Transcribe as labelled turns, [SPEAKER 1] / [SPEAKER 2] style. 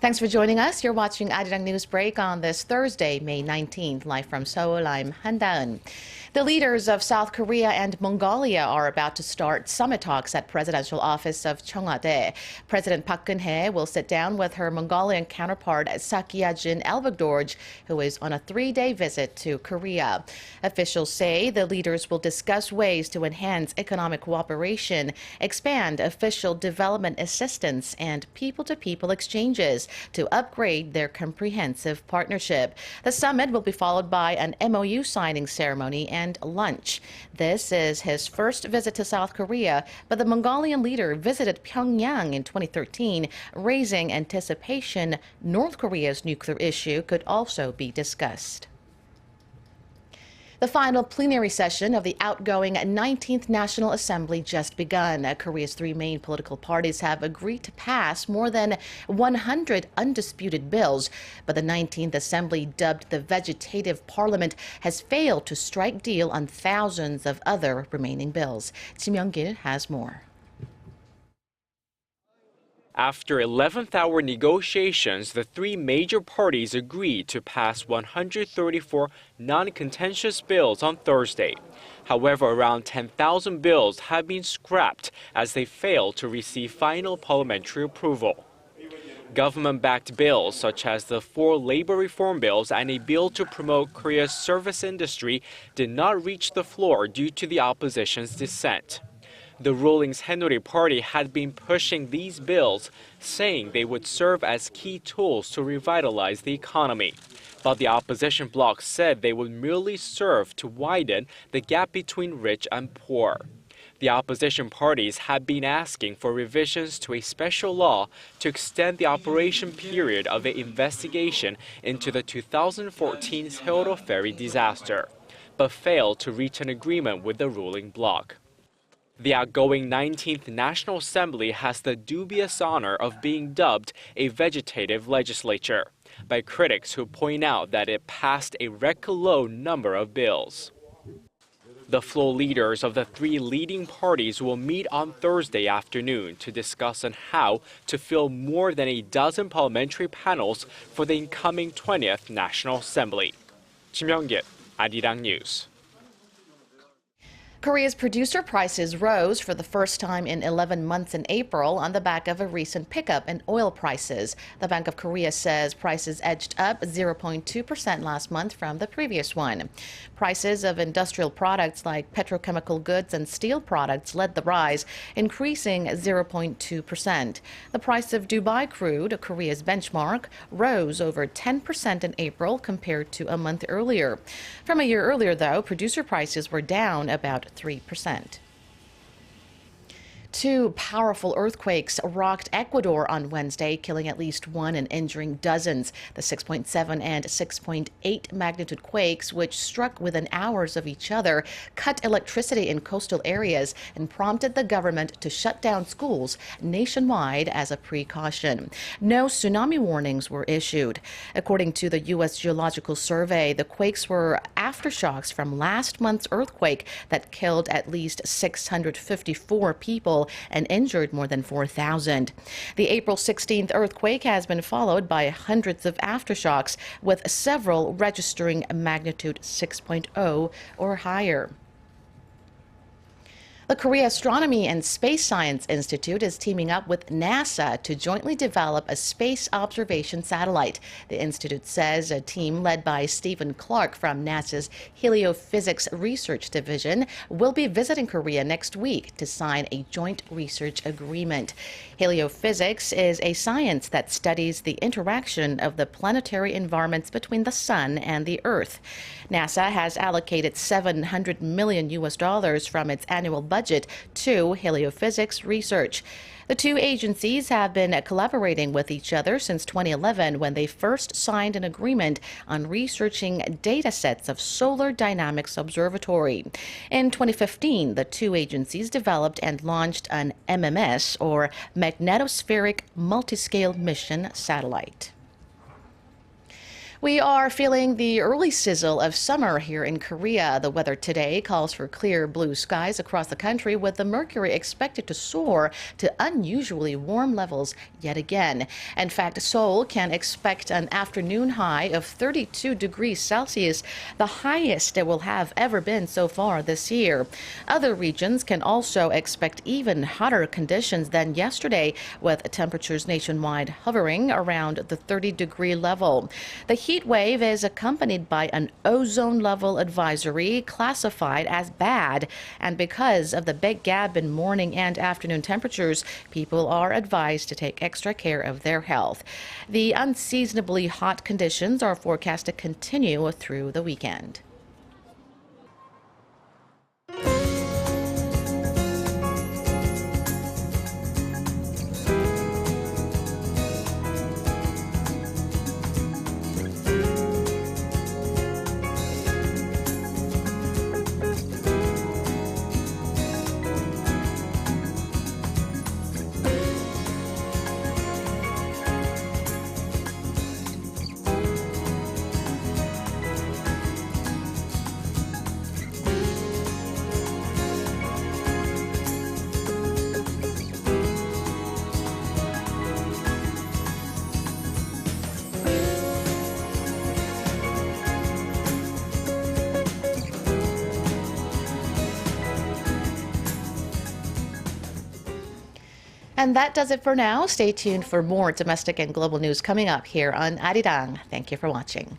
[SPEAKER 1] Thanks for joining us. You're watching ARIRANG News Break on this Thursday, May 19th. Live from Seoul, I'm Han Da-eun. The leaders of South Korea and Mongolia are about to start summit talks at presidential office of Cheong Wa Dae. President Park Geun-hye will sit down with her Mongolian counterpart Sakyajin Elvegdorj, who is on a 3-day visit to Korea. Officials say the leaders will discuss ways to enhance economic cooperation, expand official development assistance, and people-to-people exchanges to upgrade their comprehensive partnership. The summit will be followed by an MOU signing ceremony and lunch. This is his first visit to South Korea, but the Mongolian leader visited Pyongyang in 2013, raising anticipation North Korea's nuclear issue could also be discussed. The final plenary session of the outgoing 19th National Assembly just begun. Korea's three main political parties have agreed to pass more than 100 undisputed bills, but the 19th Assembly, dubbed the Vegetative Parliament, has failed to strike deal on thousands of other remaining bills. Kim has more.
[SPEAKER 2] After 11th-hour negotiations, the three major parties agreed to pass 134 non-contentious bills on Thursday. However, around 10,000 bills have been scrapped as they failed to receive final parliamentary approval. Government-backed bills such as the 4 labor reform bills and a bill to promote Korea's service industry did not reach the floor due to the opposition's dissent. The ruling Saenuri party had been pushing these bills, saying they would serve as key tools to revitalize the economy. But the opposition bloc said they would merely serve to widen the gap between rich and poor. The opposition parties had been asking for revisions to a special law to extend the operation period of an investigation into the 2014 Seoul ferry disaster, but failed to reach an agreement with the ruling bloc. The outgoing 19th National Assembly has the dubious honor of being dubbed a vegetative legislature by critics who point out that it passed a record low number of bills. The floor leaders of the three leading parties will meet on Thursday afternoon to discuss on how to fill more than a dozen parliamentary panels for the incoming 20th National Assembly. Kim, ARIRANG News.
[SPEAKER 1] Korea's producer prices rose for the first time in 11 months in April on the back of a recent pickup in oil prices. The Bank of Korea says prices edged up 0.2% last month from the previous one. Prices of industrial products like petrochemical goods and steel products led the rise, increasing 0.2%. The price of Dubai crude, Korea's benchmark, rose over 10% in April compared to a month earlier. From a year earlier, though, producer prices were down about 3%. 2 powerful earthquakes rocked Ecuador on Wednesday, killing at least one and injuring dozens. The 6.7 and 6.8 magnitude quakes, which struck within hours of each other, cut electricity in coastal areas and prompted the government to shut down schools nationwide as a precaution. No tsunami warnings were issued. According to the U.S. Geological Survey, the quakes were aftershocks from last month's earthquake that killed at least 654 people and injured more than 4,000. The April 16th earthquake has been followed by hundreds of aftershocks, with several registering magnitude 6.0 or higher. The Korea Astronomy and Space Science Institute is teaming up with NASA to jointly develop a space observation satellite. The institute says a team led by Stephen Clark from NASA's Heliophysics Research Division will be visiting Korea next week to sign a joint research agreement. Heliophysics is a science that studies the interaction of the planetary environments between the Sun and the Earth. NASA has allocated $700 million from its annual budget to heliophysics research. The two agencies have been collaborating with each other since 2011, when they first signed an agreement on researching data sets of Solar Dynamics Observatory. In 2015, the two agencies developed and launched an MMS, or Magnetospheric Multiscale Mission Satellite. We are feeling the early sizzle of summer here in Korea. The weather today calls for clear blue skies across the country, with the mercury expected to soar to unusually warm levels yet again. In fact, Seoul can expect an afternoon high of 32 degrees Celsius, the highest it will have ever been so far this year. Other regions can also expect even hotter conditions than yesterday, with temperatures nationwide hovering around the 30-degree level. The heat wave is accompanied by an ozone level advisory classified as bad, and because of the big gap in morning and afternoon temperatures, people are advised to take extra care of their health. The unseasonably hot conditions are forecast to continue through the weekend. And that does it for now. Stay tuned for more domestic and global news coming up here on ARIRANG. Thank you for watching.